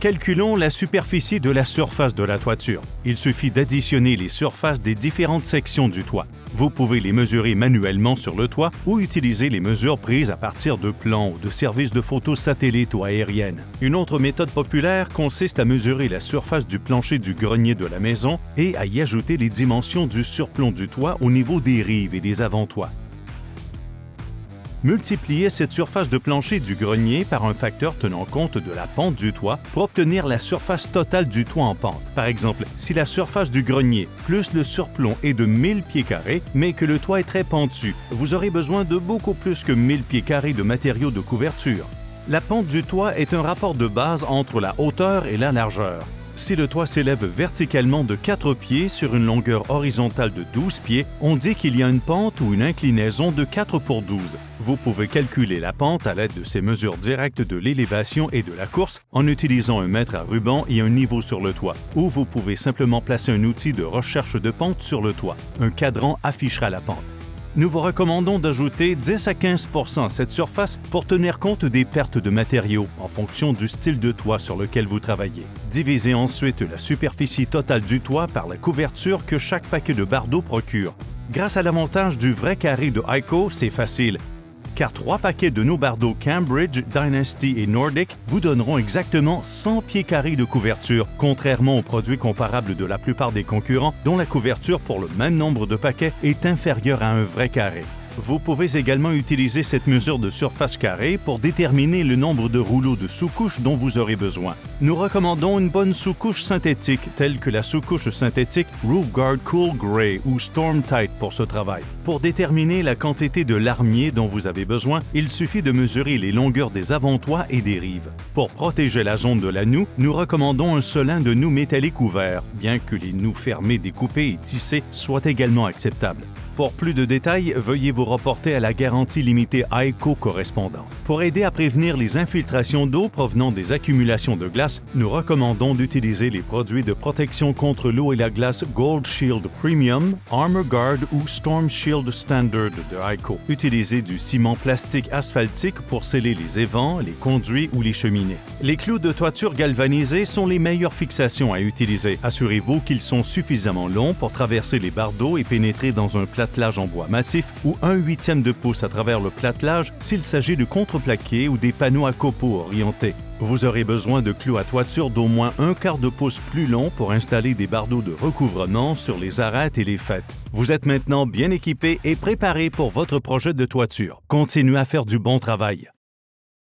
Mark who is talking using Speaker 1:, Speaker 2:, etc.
Speaker 1: Calculons la superficie de la surface de la toiture. Il suffit d'additionner les surfaces des différentes sections du toit. Vous pouvez les mesurer manuellement sur le toit ou utiliser les mesures prises à partir de plans ou de services de photos satellites ou aériennes. Une autre méthode populaire consiste à mesurer la surface du plancher du grenier de la maison et à y ajouter les dimensions du surplomb du toit au niveau des rives et des avant-toits. Multipliez cette surface de plancher du grenier par un facteur tenant compte de la pente du toit pour obtenir la surface totale du toit en pente. Par exemple, si la surface du grenier plus le surplomb est de 1000 pieds carrés, mais que le toit est très pentu, vous aurez besoin de beaucoup plus que 1000 pieds carrés de matériaux de couverture. La pente du toit est un rapport de base entre la hauteur et la largeur. Si le toit s'élève verticalement de 4 pieds sur une longueur horizontale de 12 pieds, on dit qu'il y a une pente ou une inclinaison de 4 pour 12. Vous pouvez calculer la pente à l'aide de ces mesures directes de l'élévation et de la course en utilisant un mètre à ruban et un niveau sur le toit, ou vous pouvez simplement placer un outil de recherche de pente sur le toit. Un cadran affichera la pente. Nous vous recommandons d'ajouter 10 à 15 % à cette surface pour tenir compte des pertes de matériaux en fonction du style de toit sur lequel vous travaillez. Divisez ensuite la superficie totale du toit par la couverture que chaque paquet de bardeaux procure. Grâce à l'avantage du vrai carré de Hyco, c'est facile, car 3 paquets de nos bardeaux Cambridge, Dynasty et Nordic vous donneront exactement 100 pieds carrés de couverture, contrairement aux produits comparables de la plupart des concurrents dont la couverture pour le même nombre de paquets est inférieure à un vrai carré. Vous pouvez également utiliser cette mesure de surface carrée pour déterminer le nombre de rouleaux de sous-couche dont vous aurez besoin. Nous recommandons une bonne sous-couche synthétique telle que la sous-couche synthétique Roofguard Cool Grey ou Storm Tight pour ce travail. Pour déterminer la quantité de larmier dont vous avez besoin, il suffit de mesurer les longueurs des avant-toits et des rives. Pour protéger la zone de la noue, nous recommandons un solin de noue métallique ouvert, bien que les noues fermées découpées et tissées soient également acceptables. Pour plus de détails, veuillez vous reporter à la garantie limitée Hyco correspondante. Pour aider à prévenir les infiltrations d'eau provenant des accumulations de glace, nous recommandons d'utiliser les produits de protection contre l'eau et la glace Gold Shield Premium, Armor Guard ou Storm Shield Standard de Hyco. Utilisez du ciment plastique asphaltique pour sceller les évents, les conduits ou les cheminées. Les clous de toiture galvanisés sont les meilleures fixations à utiliser. Assurez-vous qu'ils sont suffisamment longs pour traverser les bardeaux et pénétrer dans un platelage en bois massif ou 1/8 de pouce à travers le platelage s'il s'agit de contreplaqué ou des panneaux à copeaux orientés. Vous aurez besoin de clous à toiture d'au moins 1/4 de pouce plus long pour installer des bardeaux de recouvrement sur les arêtes et les fêtes. Vous êtes maintenant bien équipé et préparé pour votre projet de toiture. Continuez à faire du bon travail.